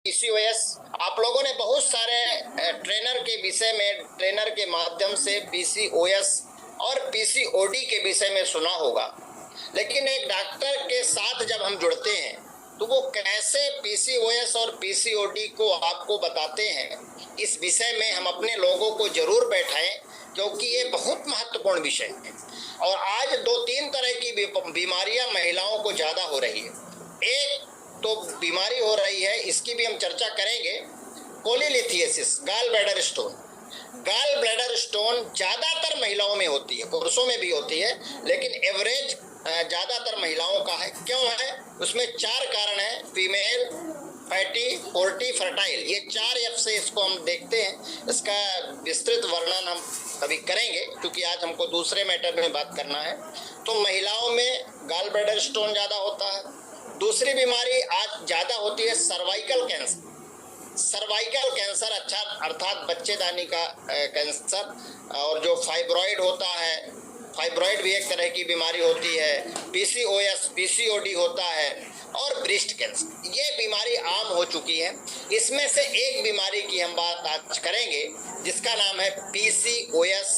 PCOS आप लोगों ने बहुत सारे ट्रेनर के विषय में, ट्रेनर के माध्यम से पीसीओएस और पीसीओडी के विषय में सुना होगा, लेकिन एक डॉक्टर के साथ जब हम जुड़ते हैं तो वो कैसे पीसीओएस और पीसीओडी को आपको बताते हैं, इस विषय में हम अपने लोगों को जरूर बैठाएं, क्योंकि ये बहुत महत्वपूर्ण विषय है। और आज 2-3 तरह की बीमारियां महिलाओं को ज़्यादा हो रही है। एक तो बीमारी हो रही है, इसकी भी हम चर्चा करेंगे, polylithiasis, gall bladder stone. Gall bladder stone ज़्यादातर महिलाओं में होती है, पुरुषों में भी होती है, लेकिन एवरेज ज़्यादातर महिलाओं का है। क्यों है? उसमें 4 कारण हैं, फीमेल, फैटी, फोर्टी, फर्टाइल, ये 4 एफ से इसको हम देखते हैं। इसका विस्तृत वर्णन हम कभी करेंगे, क्योंकि आज हमको दूसरे मैटर में बात करना है। तो महिलाओं में गाल ब्लैडर स्टोन ज़्यादा होता है। दूसरी बीमारी आज ज़्यादा होती है सर्वाइकल कैंसर। सर्वाइकल कैंसर अर्थात बच्चेदानी का कैंसर, और जो फाइब्रॉइड होता है, फाइब्रॉइड भी एक तरह की बीमारी होती है। पीसीओएस, पीसीओडी होता है, और ब्रेस्ट कैंसर, ये बीमारी आम हो चुकी है। इसमें से एक बीमारी की हम बात आज करेंगे, जिसका नाम है पीसीओएस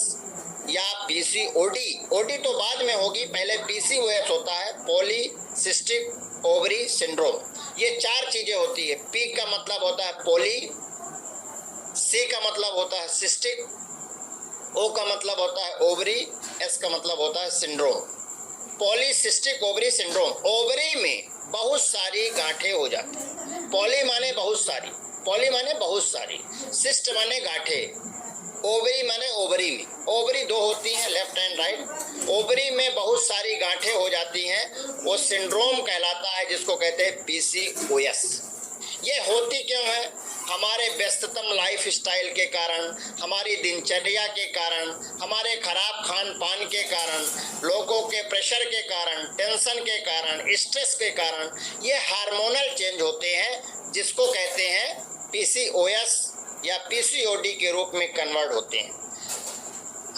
या पीसीओडी। ओडी तो बाद में होगी, पहले पीसीओएस होता है, पॉलीसिस्टिक ओवरी सिंड्रोम। ये 4 चीजें होती है। पी का मतलब होता है पॉली, सी का मतलब होता है सिस्टिक, ओ का मतलब होता है ओवरी, एस का मतलब होता है syndrome. Polycystic ovary syndrome, ovary में बहुत सारी गांठें हो जाती हैं। पॉली माने बहुत सारी, पॉली माने बहुत सारी, सिस्ट माने गांठें, ओवरी माने ओवरी में। ओवरी 2 होती हैं, लेफ्ट एंड राइट। ओवरी में बहुत सारी गांठें हो जाती हैं, वो सिंड्रोम कहलाता है, जिसको कहते हैं पीसीओएस। ये होती क्यों है? हमारे व्यस्ततम लाइफ स्टाइल के कारण, हमारी दिनचर्या के कारण, हमारे खराब खान पान के कारण, लोगों के प्रेशर के कारण, टेंशन के कारण, स्ट्रेस के कारण ये हार्मोनल चेंज होते हैं, जिसको कहते हैं पीसीओएस या पीसीओडी के रूप में कन्वर्ट होते हैं।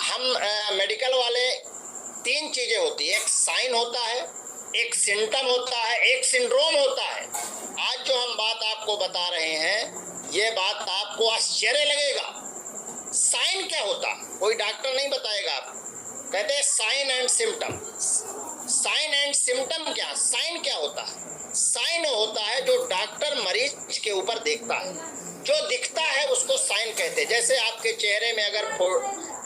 हम मेडिकल वाले 3 चीजें होती है, एक साइन होता है, एक सिम्टम होता है, एक सिंड्रोम होता है। आज जो हम बात आपको बता रहे हैं, ये बात आपको आश्चर्य लगेगा। साइन क्या होता है? कोई डॉक्टर नहीं बताएगा आपको। कहते हैं sign and symptom. Sign and symptom क्या? साइन क्या होता है? साइन होता है जो डॉक्टर मरीज के ऊपर देखता है, जो दिखता है उसको साइन कहते हैं। जैसे आपके चेहरे में अगर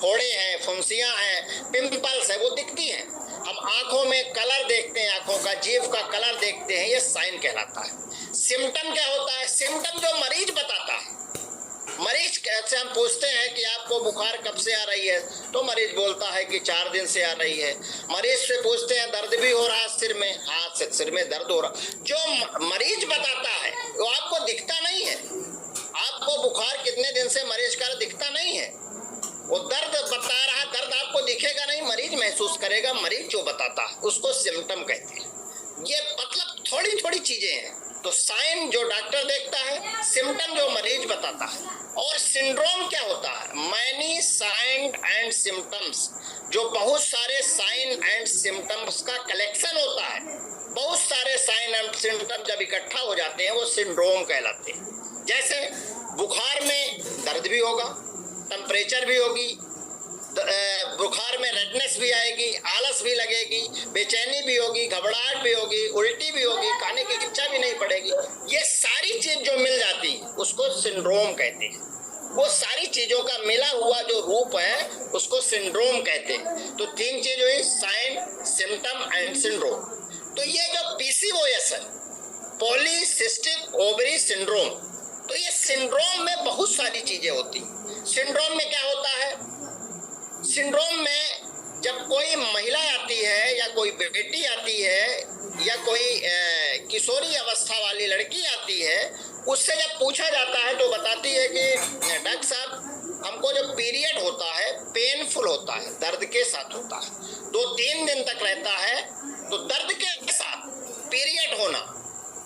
फोड़े हैं, फुंसियां हैं, पिंपल्स है, वो दिखती हैं। हम आंखों में कलर देखते हैं, आंखों का, जीभ का कलर देखते हैं, ये साइन कहलाता है। सिम्टम क्या होता है? सिम्टम जो मरीज बताता है। मरीज से हम पूछते हैं कि आपको बुखार कब से आ रही है, तो मरीज बोलता है कि 4 दिन से आ रही है। मरीज से पूछते हैं दर्द भी हो रहा है सिर में, हाँ सिर में दर्द हो रहा। जो मरीज बताता है वो आपको दिखता नहीं है। आपको बुखार कितने दिन से मरीज का दिखता नहीं है, वो दर्द बता रहा, दर्द आपको दिखेगा नहीं, मरीज महसूस करेगा। मरीज जो बताता है उसको सिम्टम कहते हैं। ये मतलब थोड़ी थोड़ी चीजें हैं। तो साइन जो डॉक्टर देखता है, सिम्टम जो मरीज बताता है। और सिंड्रोम क्या होता है? मैनी साइन एंड सिम्टम्स, जो बहुत सारे साइन एंड सिम्टम्स का कलेक्शन होता है। बहुत सारे साइन एंड सिम्टम जब इकट्ठा हो जाते हैं, वो सिंड्रोम कहलाते हैं। जैसे बुखार में दर्द भी होगा, टेम्परेचर भी होगी, बुखार में रेडनेस भी आएगी, आलस भी लगेगी, बेचैनी भी होगी, घबराहट भी होगी, उल्टी भी होगी, खाने की इच्छा भी नहीं पड़ेगी। ये सारी चीज जो मिल जाती उसको सिंड्रोम कहते हैं। वो सारी चीजों का मिला हुआ जो रूप है उसको सिंड्रोम कहते हैं। तो 3 चीज हुई, साइन, सिम्टम एंड सिंड्रोम। तो ये जो पीसीओएस है, पॉलीसिस्टिक ओवरी सिंड्रोम, तो ये सिंड्रोम में बहुत सारी चीजें होती। सिंड्रोम में क्या होता है? सिंड्रोम में जब कोई महिला आती है, या कोई बेटी आती है, या कोई किशोरी अवस्था वाली लड़की आती है, उससे जब पूछा जाता है तो बताती है कि डॉक्टर साहब हमको जो पीरियड होता है पेनफुल होता है, दर्द के साथ होता है, 2-3 दिन तक रहता है। तो दर्द के साथ पीरियड होना,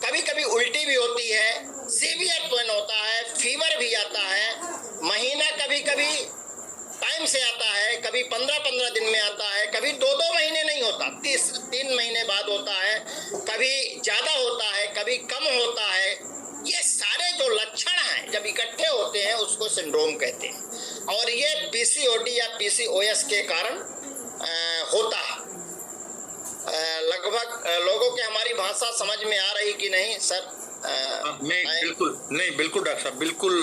कभी कभी उल्टी भी होती है, सीवियर पेन होता है, फीवर भी आता है, महीना कभी कभी टाइम से आता है, कभी 15-15 दिन में आता है, कभी 2-2 महीने नहीं होता, 3 महीने बाद होता है, कभी ज्यादा होता है, कभी कम होता है। ये सारे जो लक्षण हैं जब इकट्ठे होते हैं उसको सिंड्रोम कहते हैं, और ये पीसीओडी या पीसीओएस के कारण होता है। लगभग लोगों के हमारी भाषा समझ में आ रही कि नहीं सर? बिल्कुल डॉक्टर साहब, बिल्कुल।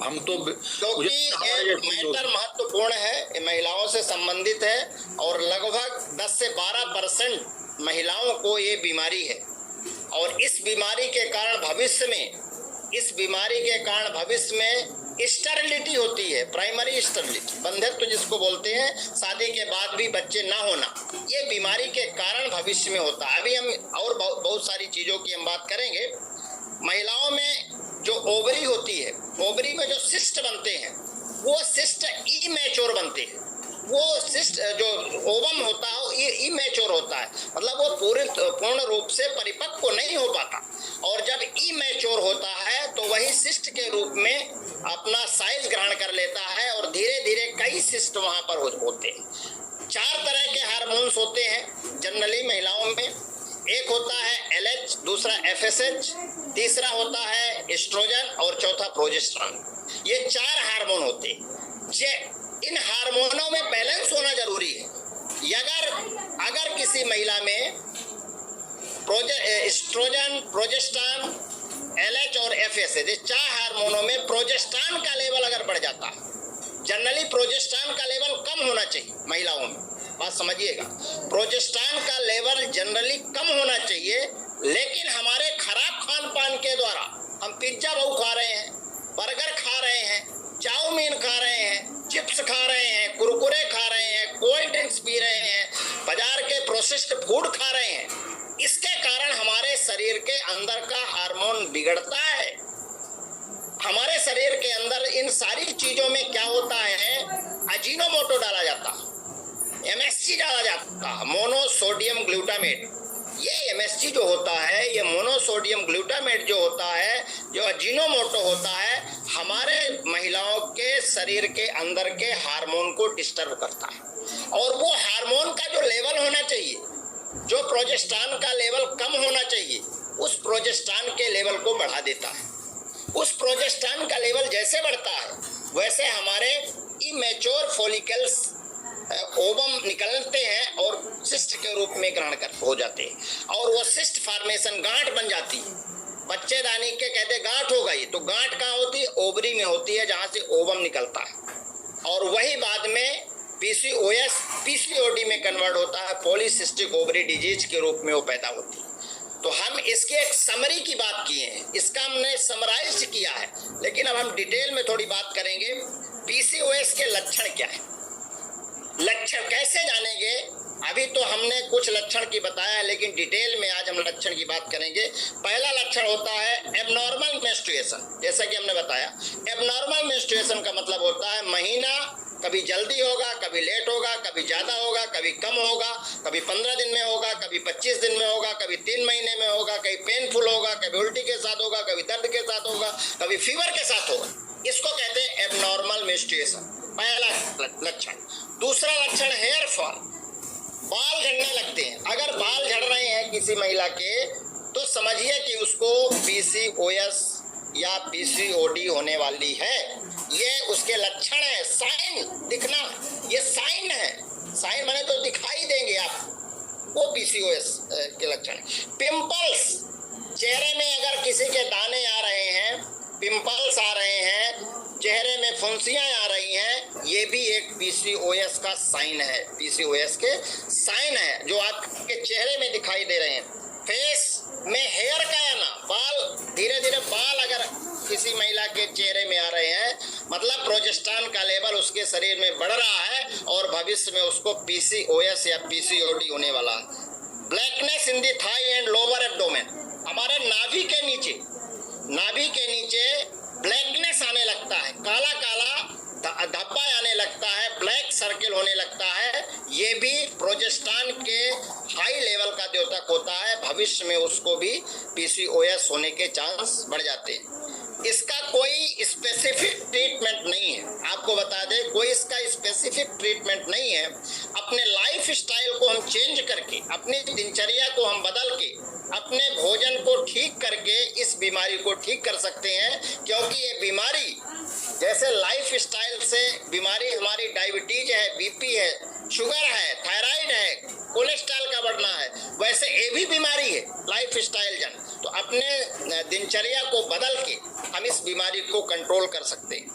हम तो क्योंकि ये मैटर महत्वपूर्ण है, ये महिलाओं से संबंधित है, और लगभग 10 से 12% महिलाओं को ये बीमारी है, और इस बीमारी के कारण भविष्य में स्टेरिलिटी होती है, प्राइमरी स्टेरिलिटी, बंध्यत्व जिसको बोलते हैं, शादी के बाद भी बच्चे ना होना, ये बीमारी के कारण भविष्य में होता है। अभी हम और बहुत सारी चीजों की हम बात करेंगे। महिलाओं में जो ओवरी होती है, ओवरी में जो सिस्ट बनते हैं, वो सिस्ट इमेच्योर बनते हैं। वो सिस्ट जो ओवम होता है वो इमेच्योर होता है, मतलब वो पूर्ण रूप से परिपक्व नहीं हो पाता, और जब इमेच्योर होता है तो वही सिस्ट के रूप में अपना साइज ग्रहण कर लेता है, और धीरे धीरे कई सिस्ट वहां पर होते हैं। 4 तरह के हार्मोन्स होते हैं जनरली महिलाओं में। एक होता है LH, दूसरा FSH, तीसरा होता है एस्ट्रोजन, और चौथा प्रोजेस्टेरॉन। ये 4 हार्मोन होते हैं। इन हार्मोनों में बैलेंस होना जरूरी है। अगर किसी महिला में एस्ट्रोजन, प्रोजेस्टेरॉन, LH और FSH, ये 4 हार्मोनों में प्रोजेस्टेरॉन का लेवल अगर बढ़ जाता है, जनरली प्रोजेस्टेरॉन का लेवल कम होना चाहिए महिलाओं में, बात समझिएगा। प्रोजेस्टेरॉन का लेवल जनरली कम होना चाहिए, लेकिन हमारे खराब खान पान के द्वारा हम पिज्जा बहु खा रहे हैं, बर्गर खा रहे हैं, चाउमीन खा रहे हैं, चिप्स खा रहे हैं, कुरकुरे खा रहे हैं, कोल्ड ड्रिंक्स पी रहे हैं, बाजार के प्रोसेस्ड फूड खा रहे हैं। इसके कारण हमारे शरीर के अंदर का हार्मोन बिगड़ता है। हमारे शरीर के अंदर इन सारी चीजों में क्या होता है, अजीनोमोटो डाला जाता, MSG डाला जाता, मोनोसोडियम ग्लूटामेट। ये MSG जो होता है, ये मोनोसोडियम ग्लूटामेट जो होता है, जो अजीनोमोटो होता है, हमारे महिलाओं के शरीर के अंदर के हार्मोन को डिस्टर्ब करता है, और वो हार्मोन का जो लेवल होना चाहिए, जो प्रोजेस्टेरॉन का लेवल कम होना चाहिए, उस प्रोजेस्टेरॉन के लेवल को बढ़ा देता है। उस प्रोजेस्टेरॉन का लेवल जैसे बढ़ता है, वैसे हमारे इमेच्योर फॉलिकल्स ओवम निकलते हैं और सिस्ट के रूप में ग्रहण हो जाते हैं, और वो सिस्ट फॉर्मेशन गांठ बन जाती है। बच्चेदानी के कहते गांठ हो गई, तो गांठ कहाँ होती है? ओवरी में होती है, जहां से ओवम निकलता है, और वही बाद में PCOS PCOD में कन्वर्ट होता है, पॉलीसिस्टिक ओवरी डिजीज के रूप में वो पैदा होती है। तो हम इसके एक समरी की बात किए हैं, इसका हमने समराइज किया है, लेकिन अब हम डिटेल में थोड़ी बात करेंगे। PCOS के लक्षण क्या है, लक्षण कैसे जानेंगे? अभी तो हमने कुछ लक्षण की बताया है, लेकिन डिटेल में आज हम लक्षण की बात करेंगे। पहला लक्षण होता है एबनॉर्मल मेंस्ट्रुएशन। जैसा कि हमने बताया, एबनॉर्मल मेंस्ट्रुएशन का मतलब होता है महीना कभी जल्दी होगा, कभी लेट होगा, कभी ज्यादा होगा, कभी कम होगा, कभी 15 दिन में होगा, कभी 25 दिन में होगा, कभी 3 महीने में होगा, कभी पेनफुल होगा, कभी उल्टी के साथ होगा, कभी दर्द के साथ होगा, कभी फीवर के साथ होगा। इसको कहते हैं एबनॉर्मल मेंस्ट्रुएशन, पहला लक्षण। दूसरा लक्षण हेयर फॉल, बाल झड़ने लगते हैं। अगर बाल झड़ रहे हैं किसी महिला के, तो समझिए कि उसको PCOS या PCOD होने वाली है। ये उसके लक्षण है, साइन दिखना, ये साइन है। साइन माने तो दिखाई देंगे आप, वो PCOS के लक्षण। पिंपल्स, चेहरे में अगर किसी के दाने आ रहे हैं, पिंपल्स आ रहे हैं, चेहरे में फुंसियां आ रही हैं, ये भी एक PCOS का साइन है, PCOS के साइन है जो आपके चेहरे में दिखाई दे रहे हैं। फेस में हेयर का आना, बाल धीरे धीरे बाल अगर किसी महिला के चेहरे में आ रहे हैं, मतलब प्रोजेस्टेरॉन का लेवल उसके शरीर में बढ़ रहा है, और भविष्य में उसको PCOS या PCOD होने वाला है। Blackness in the thigh and lower abdomen, हमारे नाभि के नीचे ब्लैकनेस आने लगता है, काला काला धब्बा आने लगता है, ब्लैक सर्किल होने लगता है। ये भी प्रोजेस्टेरॉन के हाई लेवल का द्योतक होता है, भविष्य में उसको भी PCOS होने के चांस बढ़ जाते हैं। इसका कोई स्पेसिफिक ट्रीटमेंट नहीं है, आपको बता दें, कोई इसका स्पेसिफिक ट्रीटमेंट नहीं है। अपने लाइफ स्टाइल को हम चेंज करके, अपनी दिनचर्या को हम बदल के, अपने भोजन को ठीक करके इस बीमारी बीमारी को ठीक कर सकते हैं, क्योंकि ये बीमारी जैसे लाइफ स्टाइल से बीमारी हमारी डायबिटीज है, बीपी है, शुगर है, थायराइड है, कोलेस्ट्रॉल का बढ़ना है, वैसे ये भी बीमारी है लाइफ स्टाइल जन। तो अपने दिनचर्या को बदल के हम इस बीमारी को कंट्रोल कर सकते हैं।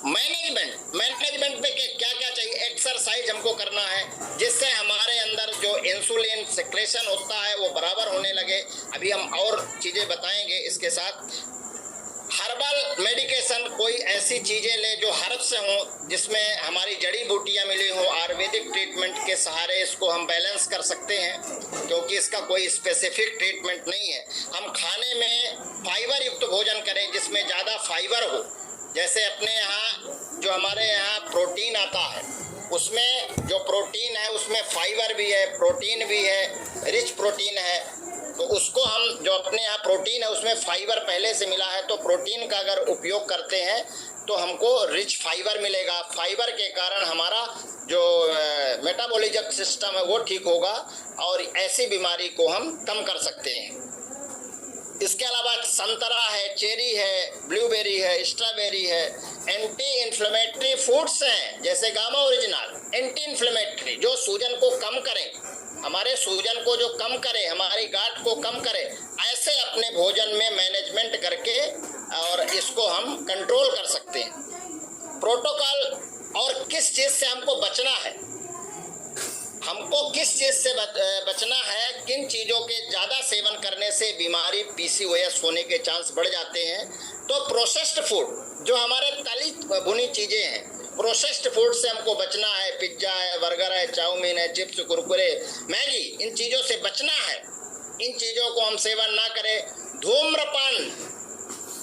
मैनेजमेंट पे क्या क्या चाहिए? एक्सरसाइज हमको करना है, जिससे हमारे अंदर जो इंसुलिन सिक्रेशन होता है वो बराबर होने लगे। अभी हम और चीज़ें बताएंगे इसके साथ। हर्बल मेडिकेशन, कोई ऐसी चीज़ें ले जो हर्ब से हों, जिसमें हमारी जड़ी बूटियाँ मिली हो, आयुर्वेदिक ट्रीटमेंट के सहारे इसको हम बैलेंस कर सकते हैं, क्योंकि इसका कोई स्पेसिफिक ट्रीटमेंट नहीं है। हम खाने में फाइबर युक्त भोजन करें, जिसमें ज़्यादा फाइबर हो। जैसे अपने यहाँ जो हमारे यहाँ प्रोटीन आता है, उसमें जो प्रोटीन है उसमें फाइबर भी है, प्रोटीन भी है, रिच प्रोटीन है। तो उसको हम जो अपने यहाँ प्रोटीन है उसमें फाइबर पहले से मिला है, तो प्रोटीन का अगर उपयोग करते हैं तो हमको रिच फाइबर मिलेगा। फाइबर के कारण हमारा जो मेटाबॉलिज्म सिस्टम है वो ठीक होगा और ऐसी बीमारी को हम कम कर सकते हैं। इसके अलावा संतरा है, चेरी है, ब्लूबेरी है, स्ट्रॉबेरी है, एंटी इन्फ्लेमेटरी फूड्स हैं जैसे गामा ओरिजिनल, एंटी इन्फ्लेमेटरी जो सूजन को कम करें, हमारे सूजन को जो कम करे, हमारी गांठ को कम करे, ऐसे अपने भोजन में मैनेजमेंट करके और इसको हम कंट्रोल कर सकते हैं। प्रोटोकॉल और किस चीज़ से हमको बचना है, हमको किस चीज़ से बचना है, किन चीज़ों के ज़्यादा सेवन करने से बीमारी पीसीओएस होने के चांस बढ़ जाते हैं। तो प्रोसेस्ड फूड, जो हमारे तली भुनी चीज़ें हैं, प्रोसेस्ड फूड से हमको बचना है। पिज्ज़ा है, बर्गर है, चाउमीन है, चिप्स, कुरकुरे, मैगी, इन चीज़ों से बचना है। इन चीज़ों को हम सेवन ना करें। धूम्रपान,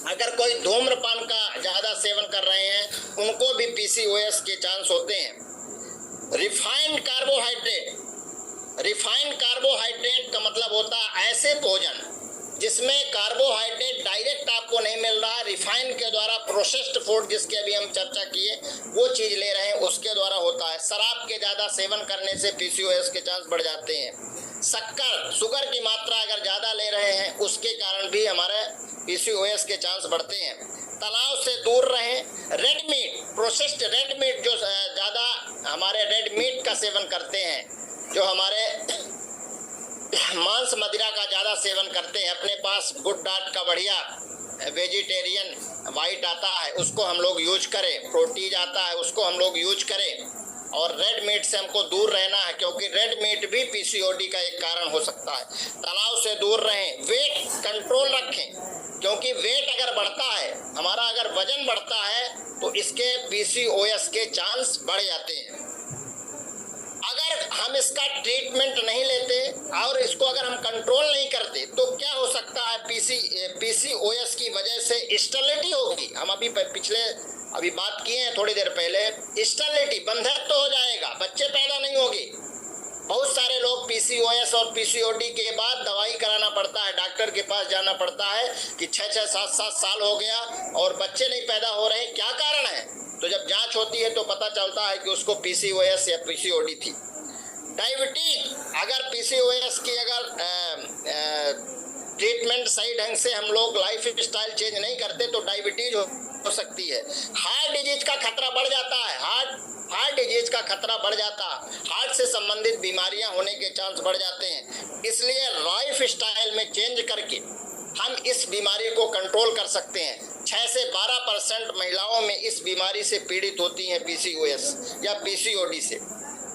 अगर कोई धूम्रपान का ज़्यादा सेवन कर रहे हैं, उनको भी पीसीओएस के चांस होते हैं। रिफाइंड कार्बोहाइड्रेट का मतलब होता है ऐसे भोजन जिसमें कार्बोहाइड्रेट डायरेक्ट आपको नहीं मिल रहा है, रिफाइंड के द्वारा प्रोसेस्ड फूड जिसके अभी हम चर्चा किए वो चीज़ ले रहे हैं, उसके द्वारा होता है। शराब के ज़्यादा सेवन करने से पीसीओएस के चांस बढ़ जाते हैं। शुगर की मात्रा अगर ज़्यादा ले रहे हैं, उसके कारण भी हमारे पीसीओएस के चांस बढ़ते हैं। तलाव से दूर रहें। Red meat, processed red meat, जो ज़्यादा हमारे रेड मीट का सेवन करते हैं, जो हमारे मांस मदिरा का ज़्यादा सेवन करते हैं, अपने पास गुड डाइट का बढ़िया वेजिटेरियन वाइट आता है, उसको हम लोग यूज करें। प्रोटीज आता है, उसको हम लोग यूज करें। और रेड मीट से हमको दूर रहना है, क्योंकि रेड मीट भी पीसीओडी का एक कारण हो सकता है। तनाव से दूर रहें। वेट कंट्रोल रखें, क्योंकि वेट अगर बढ़ता है, हमारा अगर वजन बढ़ता है, तो इसके पीसीओएस के चांस बढ़ जाते हैं। अगर हम इसका ट्रीटमेंट नहीं लेते और इसको अगर हम कंट्रोल नहीं करते, तो क्या हो सकता है? पीसीओएस की वजह से स्टेरिलिटी होगी। हम अभी बात किए हैं थोड़ी देर पहले, स्टेरिलिटी, बंधत्व हो जाएगा, बच्चे पैदा नहीं होंगे। बहुत सारे लोग पीसीओएस और पीसीओडी के बाद दवाई कराना पड़ता है, डॉक्टर के पास जाना पड़ता है कि 6-6, 7-7 साल हो गया और बच्चे नहीं पैदा हो रहे, क्या कारण है? तो जब जांच होती है तो पता चलता है कि उसको पीसीओएस या पीसीओडी थी। डायबिटीज, अगर पीसीओएस की ट्रीटमेंट सही ढंग से हम लोग लाइफ स्टाइल चेंज नहीं करते तो डायबिटीज हो सकती है। हार्ट डिजीज का खतरा बढ़ जाता है, हार्ट डिजीज का खतरा बढ़ जाता है, हार्ट से संबंधित बीमारियां होने के चांस बढ़ जाते हैं। इसलिए लाइफ स्टाइल में चेंज करके हम इस बीमारी को कंट्रोल कर सकते हैं। 6 से 12% महिलाओं में इस बीमारी से पीड़ित होती हैं, पीसीओएस या पीसीओडी से।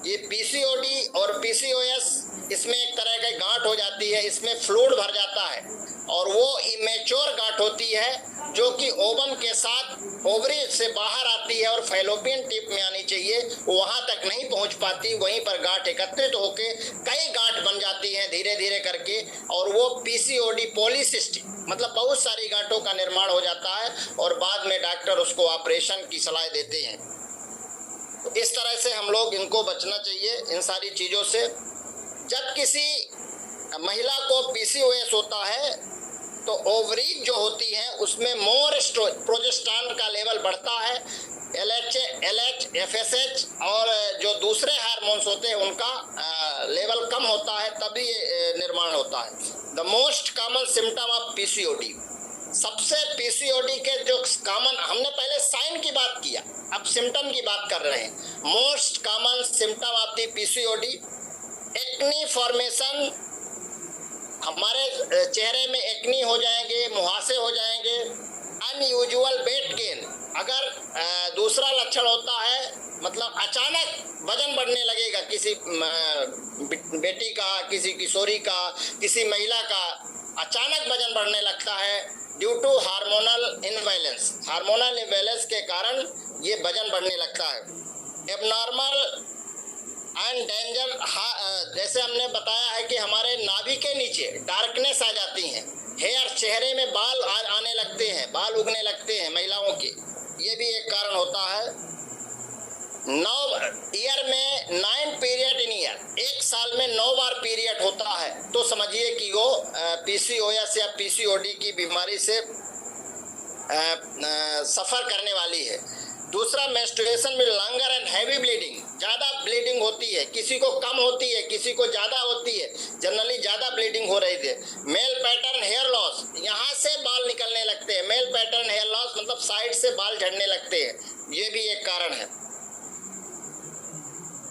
ये पीसीओडी और पीसीओएस, इसमें एक तरह की गांठ हो जाती है, इसमें फ्लूइड भर जाता है और वो इमेच्योर गांठ होती है जो कि ओवम के साथ ओवरी से बाहर आती है और फैलोपियन टिप में आनी चाहिए, वहाँ तक नहीं पहुँच पाती। वहीं पर गांठ एकत्रित होकर कई गांठ बन जाती हैं धीरे धीरे करके, और वो पीसीओडी पॉलीसिस्टिक, मतलब बहुत सारी गांठों का निर्माण हो जाता है और बाद में डॉक्टर उसको ऑपरेशन की सलाह देते हैं। तो इस तरह से हम लोग इनको बचना चाहिए, इन सारी चीज़ों से। जब किसी महिला को पीसीओएस होता है तो ओवरीज जो होती हैं उसमें मोर प्रोजेस्टेरॉन का लेवल बढ़ता है, LH, FSH और जो दूसरे हार्मोन्स होते हैं उनका लेवल कम होता है, तभी निर्माण होता है। The most common symptom of PCOD, सबसे पीसीओडी के जो कॉमन, हमने पहले साइन की बात किया, अब सिम्टम की बात कर रहे हैं। Most common symptom of the PCOD, acne formation, हमारे चेहरे में एक्नी हो जाएंगे, मुहासे हो जाएंगे। अनयूजुअल वेट गेन, अगर दूसरा लक्षण होता है मतलब अचानक वजन बढ़ने लगेगा, किसी बेटी का, किसी किशोरी का, किसी महिला का अचानक वजन बढ़ने लगता है due to hormonal imbalance. Hormonal imbalance के कारण ये वजन बढ़ने लगता है। एबनॉर्मल एंड डेंजर, जैसे हमने बताया है कि हमारे नाभि के नीचे डार्कनेस आ जाती है, हेयर, चेहरे में बाल आने लगते हैं, बाल उगने लगते हैं महिलाओं के, ये भी एक कारण होता है। 9 ईयर में 9 पीरियड इन ईयर, एक साल में 9 बार पीरियड होता है, तो समझिए कि वो पीसीओएस या पीसीओडी की बीमारी से सफ़र करने वाली है। दूसरा, मेंस्ट्रुएशन में लॉन्गर एंड हैवी ब्लीडिंग, ज़्यादा ब्लीडिंग होती है, किसी को कम होती है, किसी को ज़्यादा होती है, जनरली ज़्यादा ब्लीडिंग हो रही थी। मेल पैटर्न हेयर लॉस, यहाँ से बाल निकलने लगते हैं, मेल पैटर्न हेयर लॉस मतलब साइड से बाल झड़ने लगते हैं, ये भी एक कारण है।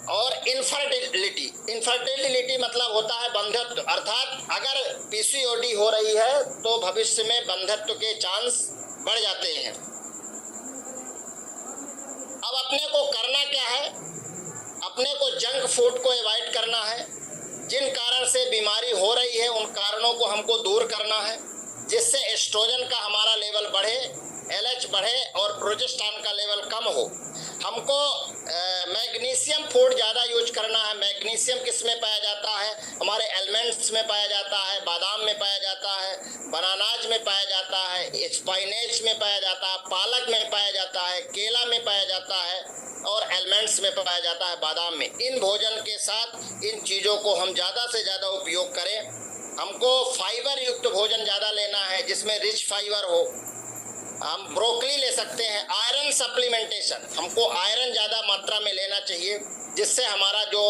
और इनफर्टिलिटी, इनफर्टिलिटी मतलब होता है बंधत्व, अर्थात अगर पीसीओडी हो रही है तो भविष्य में बंधत्व के चांस बढ़ जाते हैं। अब अपने को करना क्या है, अपने को जंक फूड को अवॉइड करना है। जिन कारण से बीमारी हो रही है उन कारणों को हमको दूर करना है, जिससे एस्ट्रोजन का हमारा लेवल बढ़े, एलएच बढ़े और प्रोजेस्टेरोन का लेवल कम हो। हमको मैग्नीशियम फूड ज़्यादा यूज करना है। मैग्नीशियम किस में पाया जाता है, हमारे एलिमेंट्स में पाया जाता है, बादाम में पाया जाता है, बनानाज में पाया जाता है, स्पाइनेच में पाया जाता है, पालक में पाया जाता है, केला में पाया जाता है और एलिमेंट्स में पाया जाता है बादाम में। इन भोजन के साथ इन चीज़ों को हम ज़्यादा से ज़्यादा उपयोग करें। हमको फाइबर युक्त भोजन ज़्यादा लेना है जिसमें रिच फाइबर हो। हम ब्रोकली ले सकते हैं। आयरन सप्लीमेंटेशन, हमको आयरन ज़्यादा मात्रा में लेना चाहिए जिससे हमारा जो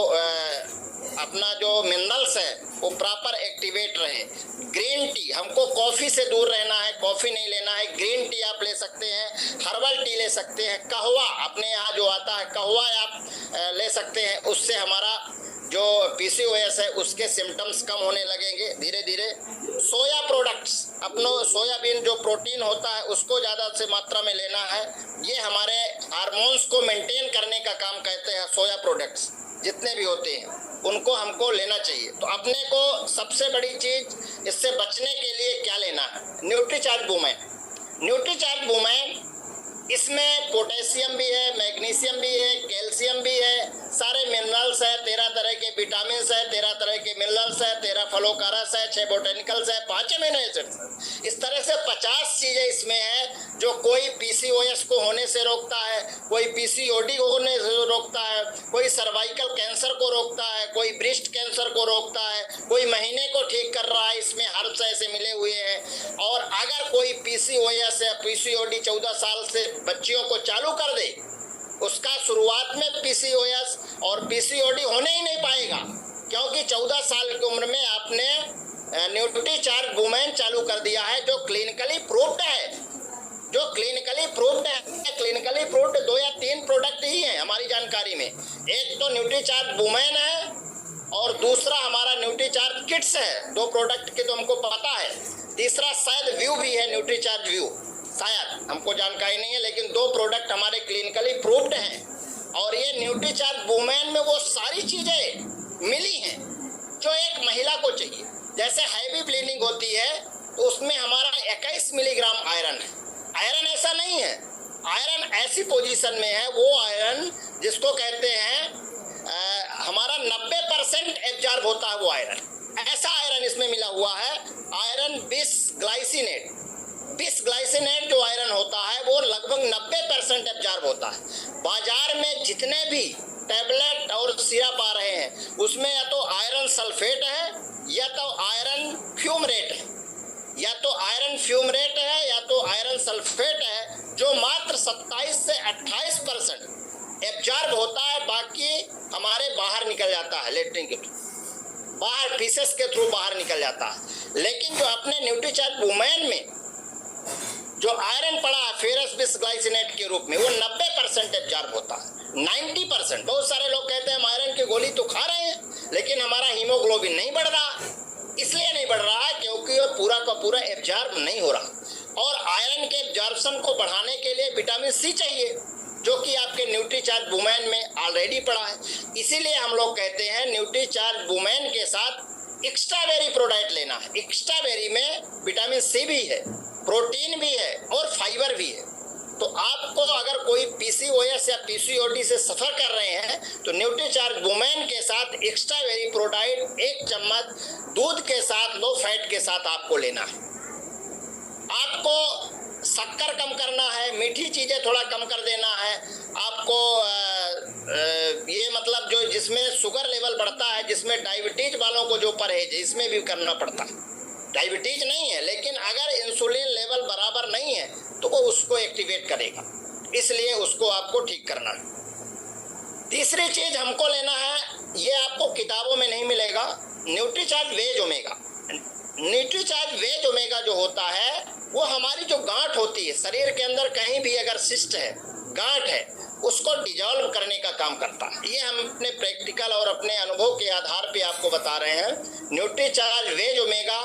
अपना जो मिनरल्स है वो प्रॉपर एक्टिवेट रहे। ग्रीन टी, हमको कॉफ़ी से दूर रहना है, कॉफ़ी नहीं लेना है। ग्रीन टी आप ले सकते हैं, हर्बल टी ले सकते हैं, कहवा अपने यहाँ जो आता है कहवा आप ले सकते हैं। उससे हमारा जो पीसीओएस है उसके सिम्टम्स कम होने लगेंगे धीरे धीरे। सोया प्रोडक्ट्स, अपनो सोयाबीन जो प्रोटीन होता है उसको ज़्यादा से मात्रा में लेना है। ये हमारे हार्मोन्स को मेंटेन करने का काम करते हैं। सोया प्रोडक्ट्स जितने भी होते हैं उनको हमको लेना चाहिए। तो अपने को सबसे बड़ी चीज़ इससे बचने के लिए क्या लेना है, न्यूट्रीचार्ज वुमेन। न्यूट्रीचार्ज वुमेन, इसमें पोटेशियम भी है, मैग्नीशियम भी है, कैल्शियम भी है, सारे मिनरल्स है, 13 तरह के विटामिन है, 13 तरह के मिनरल्स है, 13 फलों का रस है, 6 बोटेनिकल्स है, 5 अमीनो एसिड्स। इस तरह से 50 चीज़ें इसमें हैं जो कोई पीसीओएस को होने से रोकता है, कोई पीसीओडी को होने से रोकता है, कोई सर्वाइकल कैंसर को रोकता है, कोई ब्रेस्ट कैंसर को रोकता है, कोई महीने को ठीक कर रहा है। इसमें हर्ब्स ऐसे मिले हुए हैं। और अगर कोई पीसीओएस या पीसीओडी 14 साल से बच्चियों को चालू कर दे, उसका शुरुआत में पीसीओएस और पीसीओडी होने ही नहीं पाएगा, क्योंकि 14 साल की उम्र में आपने न्यूट्रीचार्ज वुमेन चालू कर दिया है जो क्लिनिकली प्रूव्ड है। जो क्लिनिकली प्रूव्ड है, क्लिनिकली प्रूव्ड 2 या 3 प्रोडक्ट ही हैं हमारी जानकारी में। एक तो न्यूट्रीचार्ज वुमेन है और दूसरा हमारा न्यूट्रीचार्ज किड्स है। 2 प्रोडक्ट के तो हमको पता है। तीसरा शायद व्यू भी है, न्यूट्रीचार्ज व्यू, शायद हमको जानकारी नहीं है, लेकिन 2 प्रोडक्ट हमारे क्लिनिकली प्रूव्ड हैं। और ये न्यूट्रीचार्ज वुमेन में वो सारी चीज़ें मिली हैं जो एक महिला को चाहिए। जैसे हैवी ब्लीडिंग होती है तो उसमें हमारा 21 मिलीग्राम आयरन है। आयरन ऐसा नहीं है, आयरन ऐसी पोजीशन में है, वो आयरन जिसको कहते हैं हमारा 90% एब्जॉर्ब होता है वो आयरन। ऐसा आयरन इसमें मिला हुआ है। आयरन बिसग्लाइसिनेट, बिसग्लाइसिनेट जो आयरन होता है वो लगभग 90% एब्जॉर्ब होता है। बाजार में जितने भी टैबलेट और सिरप आ रहे हैं उसमें या तो आयरन सल्फेट है या तो आयरन फ्यूमरेट है, या तो आयरन फ्यूमरेट है या तो आयरन सल्फेट है, जो मात्र 27 से 28% एब्जॉर्ब होता है। बाकी हमारे बाहर निकल जाता है, लेटरिन के थ्रू, बाहर फीसेस के थ्रू बाहर निकल जाता है। लेकिन जो अपने न्यूट्रीचार्ज वुमेन में जो आयरन पड़ा है फेरस बिसग्लाइसिनेट के रूप में, वो 90% एब्जॉर्ब होता है, 90%। बहुत सारे लोग कहते हैं हम आयरन की गोली तो खा रहे हैं लेकिन हमारा हीमोग्लोबिन नहीं बढ़ रहा। इसलिए नहीं बढ़ रहा है क्योंकि वो पूरा का पूरा एब्जॉर्ब नहीं हो रहा। और आयरन के एब्जॉर्प्शन को बढ़ाने के लिए विटामिन सी चाहिए, जो कि आपके न्यूट्रीचार्ज वुमेन में ऑलरेडी पड़ा है। इसीलिए हम लोग कहते हैं न्यूट्रीचार्ज वुमेन के साथ एक्स्ट्राबेरी प्रोडाइट लेना है। एक्स्ट्राबेरी में विटामिन सी भी है, प्रोटीन भी है और फाइबर भी है। तो आपको अगर कोई पीसीओएस या पीसीओडी से सफर कर रहे हैं तो न्यूट्रीचार्ज वुमेन के साथ एक्स्ट्राबेरी प्रोडाइट 1 चम्मच दूध के साथ, लो फैट के साथ आपको लेना है। आपको शक्कर कम करना है, मीठी चीजें थोड़ा कम कर देना है। आपको ये मतलब जो जिसमें शुगर लेवल बढ़ता है, जिसमें डायबिटीज वालों को जो परहेज है, इसमें भी करना पड़ता है। डायबिटीज नहीं है लेकिन अगर इंसुलिन लेवल बराबर नहीं है तो वो उसको एक्टिवेट करेगा, इसलिए उसको आपको ठीक करना है। तीसरी चीज हमको लेना है, ये आपको किताबों में नहीं मिलेगा, Nutricharge veg omega. Nutricharge veg omega जो होता है वो हमारी जो गांठ होती है शरीर के अंदर, कहीं भी अगर सिस्ट है, गांठ है, उसको डिजॉल्व करने का काम करता है। ये हम अपने प्रैक्टिकल और अपने अनुभव के आधार पे आपको बता रहे हैं। Nutricharge veg omega,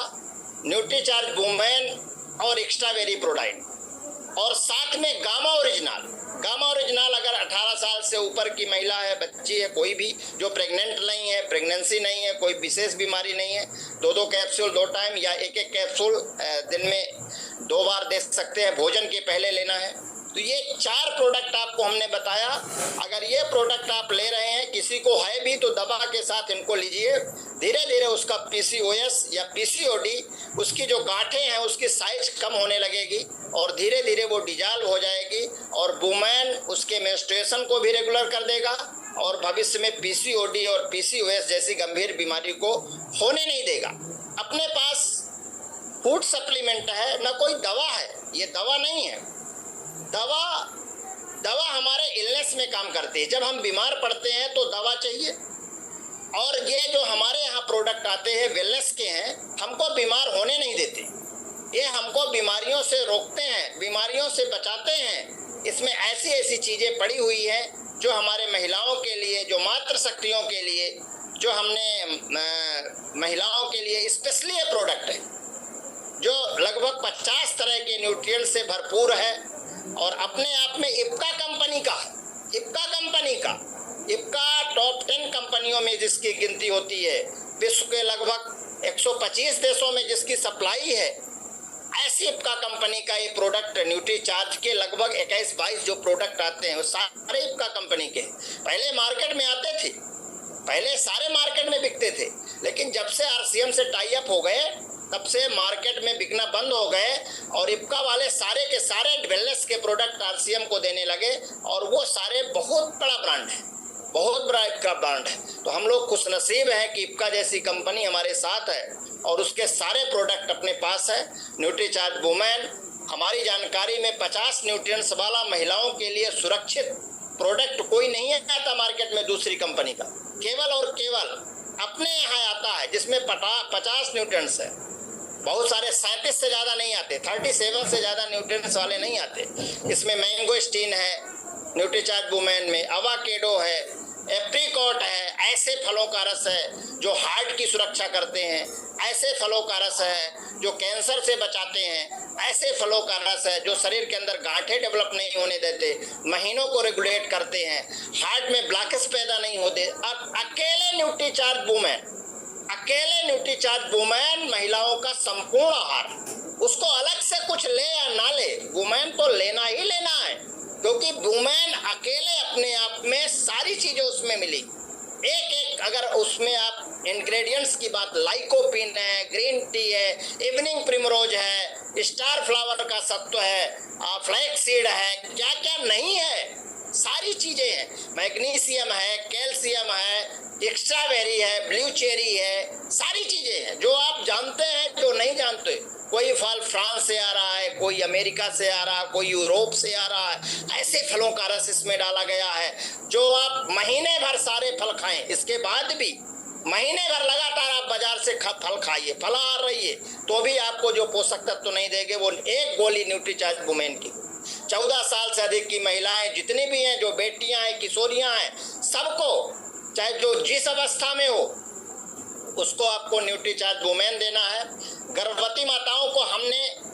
Nutricharge women और एक्स्ट्राबेरी प्रोडाइट, और साथ में गामा ओरिजिनल। गामा ओरिजिनल अगर 18 साल से ऊपर की महिला है, बच्ची है, कोई भी जो प्रेग्नेंट नहीं है, प्रेगनेंसी नहीं है, कोई विशेष बीमारी नहीं है, 2-2 कैप्सूल 2 टाइम या 1-1 कैप्सूल दिन में 2 बार दे सकते हैं, भोजन के पहले लेना है। तो ये 4 प्रोडक्ट आपको हमने बताया। अगर ये प्रोडक्ट आप ले रहे हैं, किसी को है भी तो दवा के साथ इनको लीजिए। धीरे धीरे उसका पीसीओएस या पीसीओडी, उसकी जो गांठें हैं उसकी साइज कम होने लगेगी और धीरे धीरे वो डिजॉल्व हो जाएगी और वुमेन उसके मेंस्ट्रुएशन को भी रेगुलर कर देगा और भविष्य में पीसीओडी और पीसीओएस जैसी गंभीर बीमारी को होने नहीं देगा। अपने पास फूड सप्लीमेंट है, न कोई दवा है, ये दवा नहीं है। दवा हमारे इलनेस में काम करती है। जब हम बीमार पड़ते हैं तो दवा चाहिए, और ये जो हमारे यहाँ प्रोडक्ट आते हैं वेलनेस के हैं, हमको बीमार होने नहीं देते, ये हमको बीमारियों से रोकते हैं, बीमारियों से बचाते हैं। इसमें ऐसी ऐसी चीज़ें पड़ी हुई हैं जो हमारे महिलाओं के लिए, जो मातृ शक्तियों के लिए, जो हमने महिलाओं के लिए स्पेशली ये प्रोडक्ट है जो लगभग 50 तरह के न्यूट्रिएंट से भरपूर है और अपने आप में इप्का टॉप 10 कंपनियों में जिसकी गिनती होती है, विश्व के लगभग 125 देशों में जिसकी सप्लाई है, ऐसी इप्का कंपनी का ये प्रोडक्ट न्यूट्रीचार्ज के लगभग 21-22 जो प्रोडक्ट आते हैं वो सारे इप्का कंपनी के। पहले मार्केट में आते थे, पहले सारे मार्केट में बिकते थे, लेकिन जब से आरसीएम से टाई अप हो गए तब से मार्केट में बिकना बंद हो गए और इप्का वाले सारे के सारे वेलनेस के प्रोडक्ट आरसीएम को देने लगे और वो सारे बहुत बड़ा ब्रांड है, बहुत बड़ा इप्का ब्रांड है। तो हम लोग खुशनसीब हैं कि इप्का जैसी कंपनी हमारे साथ है और उसके सारे प्रोडक्ट अपने पास है। न्यूट्रीचार्ज वुमेन हमारी जानकारी में 50 न्यूट्रिएंट्स वाला महिलाओं के लिए सुरक्षित प्रोडक्ट कोई नहीं आता मार्केट में दूसरी कंपनी का, केवल और केवल अपने यहाँ आता है जिसमें 50 न्यूट्रिएंट्स है। बहुत सारे 37 से ज़्यादा नहीं आते, 37 से ज़्यादा न्यूट्रिएंट्स वाले नहीं आते। इसमें मैंगोस्टीन है न्यूट्रीचार्ज वुमेन में, अवाकेडो है, एप्रिकॉट है, ऐसे फलों का रस है जो हार्ट की सुरक्षा करते हैं, ऐसे फलों का रस है जो कैंसर से बचाते हैं, ऐसे फलों का रस है जो शरीर के अंदर गांठें डेवलप नहीं होने देते, महीनों को रेगुलेट करते हैं, हार्ट में ब्लॉकेज पैदा नहीं होते। और अकेले न्यूट्रीचार्ज वुमेन महिलाओं का संपूर्ण आहार, उसको अलग से कुछ ले या ना ले, वुमेन तो लेना ही लेना है, क्योंकि वुमेन अकेले अपने आप में सारी चीजें उसमें मिली। एक अगर उसमें आप इंग्रेडिएंट्स की बात, लाइकोपिन है, ग्रीन टी है, इवनिंग प्रिमरोज है, स्टार फ्लावर का सत्व है, फ्लैक्स सीड है, क्या क्या नहीं है, सारी चीजें हैं। मैग्नीशियम है, कैल्शियम है, एक्स्ट्राबेरी है, ब्लू चेरी है, सारी चीजें हैं जो आप जानते हैं, जो नहीं जानते। कोई फल फ्रांस से आ रहा है, कोई अमेरिका से आ रहा है, कोई यूरोप से आ रहा है, ऐसे फलों का रस इसमें डाला गया है जो आप महीने भर सारे फल खाएं, इसके बाद भी महीने भर लगातार आप बाजार से फल खाइए, फलाहार रहिए, तो भी आपको जो पोषक तत्व नहीं देंगे वो एक गोली न्यूट्रीचार्ज वुमेन की। 14 साल से अधिक की महिलाएं जितनी भी हैं, जो बेटियां हैं, किशोरियां हैं, सबको, चाहे जो जिस अवस्था में हो, उसको आपको न्यूट्रीचार्ज वुमेन देना है। गर्भवती माताओं को हमने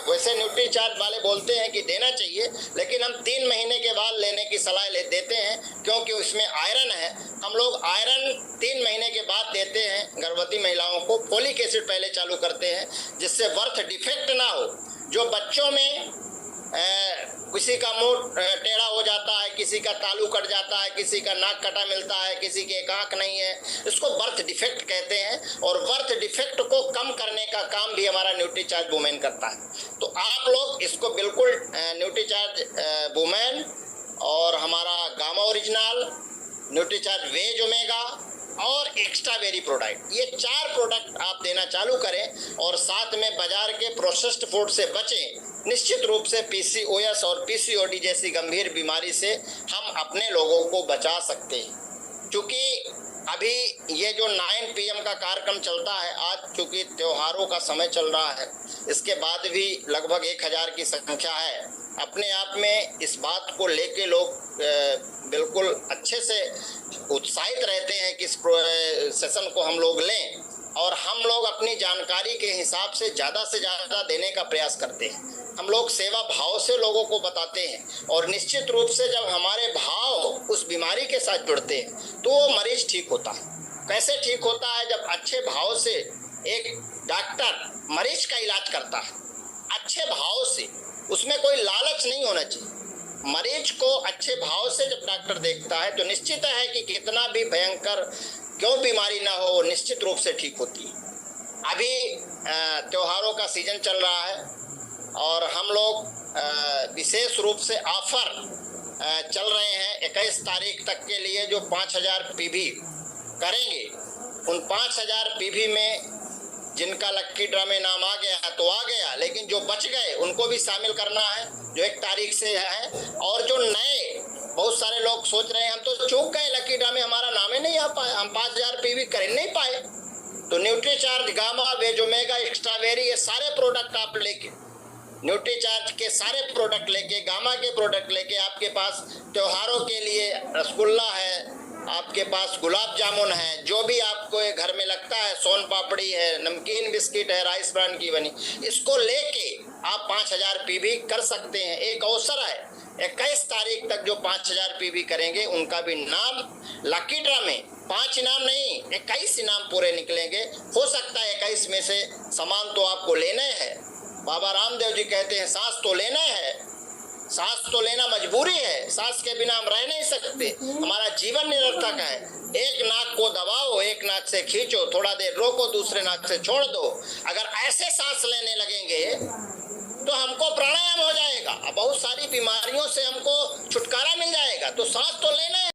वैसे न्यूट्रीचार्ज वाले बोलते हैं कि देना चाहिए, लेकिन हम 3 महीने के बाद लेने की सलाह देते हैं, क्योंकि उसमें आयरन है। हम लोग आयरन 3 महीने के बाद देते हैं गर्भवती महिलाओं को। फोलिक एसिड पहले चालू करते हैं, जिससे बर्थ डिफेक्ट ना हो। जो बच्चों में किसी का मुंह टेढ़ा हो जाता है, किसी का तालू कट जाता है, किसी का नाक कटा मिलता है, किसी के एक आंख नहीं है, इसको बर्थ डिफेक्ट कहते हैं। और बर्थ डिफेक्ट को कम करने का काम भी हमारा न्यूट्रीचार्ज वुमेन करता है। तो आप लोग इसको बिल्कुल न्यूट्रीचार्ज वुमेन और हमारा gamma original, Nutricharge veg omega और एक्स्ट्रा वेरी प्रोडक्ट, ये 4 प्रोडक्ट आप देना चालू करें। और साथ में बाजार के प्रोसेस्ड फूड से बचें। निश्चित रूप से पीसीओएस और पीसीओडी जैसी गंभीर बीमारी से हम अपने लोगों को बचा सकते हैं। क्योंकि अभी ये जो 9 PM का कार्यक्रम चलता है, आज चूँकि त्योहारों का समय चल रहा है, इसके बाद भी लगभग 1000 की संख्या है। अपने आप में इस बात को लेके लोग बिल्कुल अच्छे से उत्साहित रहते हैं कि इस सेशन को हम लोग लें, और हम लोग अपनी जानकारी के हिसाब से ज़्यादा देने का प्रयास करते हैं। हम लोग सेवा भाव से लोगों को बताते हैं, और निश्चित रूप से जब हमारे भाव उस बीमारी के साथ जुड़ते हैं तो वो मरीज ठीक होता है। कैसे ठीक होता है? जब अच्छे भाव से एक डॉक्टर मरीज का इलाज करता है, अच्छे भाव से, उसमें कोई लालच नहीं होना चाहिए। मरीज को अच्छे भाव से जब डॉक्टर देखता है तो निश्चित है कि कितना भी भयंकर क्यों बीमारी ना हो, निश्चित रूप से ठीक होती है। अभी त्योहारों का सीजन चल रहा है, और हम लोग विशेष रूप से ऑफर चल रहे हैं 21 तारीख तक के लिए। जो 5000 PV करेंगे, उन 5000 PV में जिनका लक्की ड्रा में नाम आ गया तो आ गया, लेकिन जो बच गए उनको भी शामिल करना है, जो 1 तारीख से है। और जो नए, बहुत सारे लोग सोच रहे हैं हम तो चूक गए, लक्की ड्रा में हमारा नाम ही नहीं आ पाया, हम 5000 PV कर नहीं पाए। तो Nutricharge, gamma, veg omega, extra berry, ये सारे प्रोडक्ट आप लेके, न्यूट्रीचार्ज के सारे प्रोडक्ट लेके, गामा के प्रोडक्ट लेके, आपके पास त्योहारों के लिए रसगुल्ला है, आपके पास गुलाब जामुन है, जो भी आपको घर में लगता है, सोन पापड़ी है, नमकीन बिस्किट है राइस ब्रांड की बनी, इसको लेके आप 5000 PV कर सकते हैं। एक अवसर है, 21 तारीख तक जो 5000 PV करेंगे उनका भी नाम लकी ड्रा में 5 इनाम नहीं, 21 इनाम पूरे निकलेंगे। हो सकता है 21 में से सामान तो आपको लेना है। बाबा रामदेव जी कहते हैं सांस तो लेना है, सांस तो लेना मजबूरी है, सांस के बिना हम रह नहीं सकते, हमारा जीवन निरर्थक है। एक नाक को दबाओ, एक नाक से खींचो, थोड़ा देर रोको, दूसरे नाक से छोड़ दो। अगर ऐसे सांस लेने लगेंगे तो हमको प्राणायाम हो जाएगा, बहुत सारी बीमारियों से हमको छुटकारा मिल जाएगा। तो सांस तो लेना है।